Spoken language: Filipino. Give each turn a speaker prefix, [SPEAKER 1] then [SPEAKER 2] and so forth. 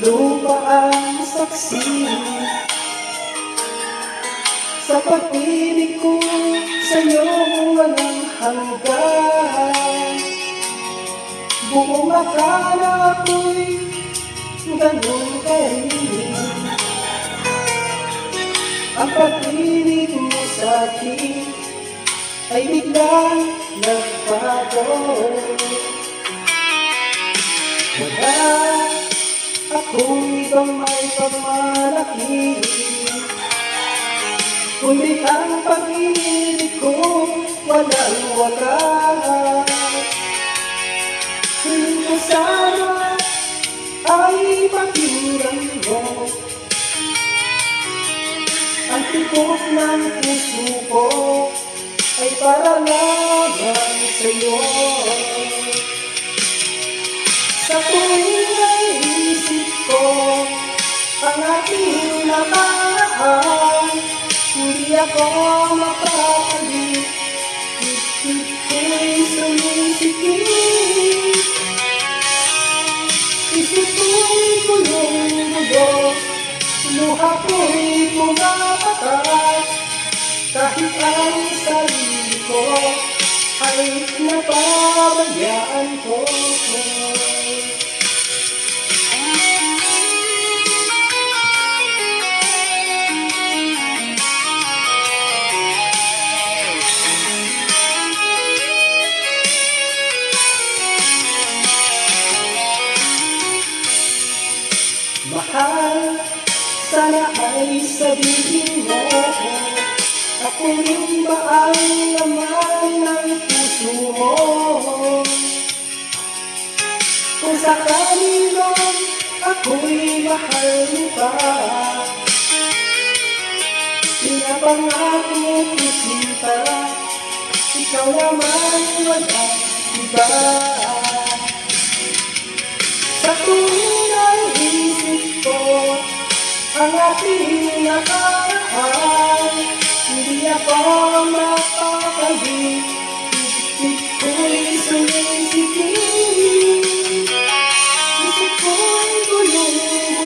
[SPEAKER 1] lupa ang saksi sa pag-ibig ko sa'yo walang hanggan. Buong akala ko'y ganun ka rin. Ang pag-ibig mo sa'kin ay biglang nagbago. Wala akong ibang may pagmalaki, kundi ang pag-ibig ko walang wakas. Piling ko sana ay pakinggan mo ang tibok ng puso ko ay para lamang sa'yo. Sa tuwing naisip ko ang ating nakaraan, hindi ako mapapagit, isip ko'y sumisikip. Isip ko'y gulong-gulo, luha ko'y pumapatak, kahit ang sarili ko ay napabayaan ko. Mahal, sana ay sabihin mo, ako rin ba ang laman ng puso mo? Kung sakali man ako'y mahal mo pa, pinapangako ko sinta, ikaw naman walang iba. Sa tuwing naisip ko ang ating nakaraan, hindi ako mapapagit, isip ko'y sulit.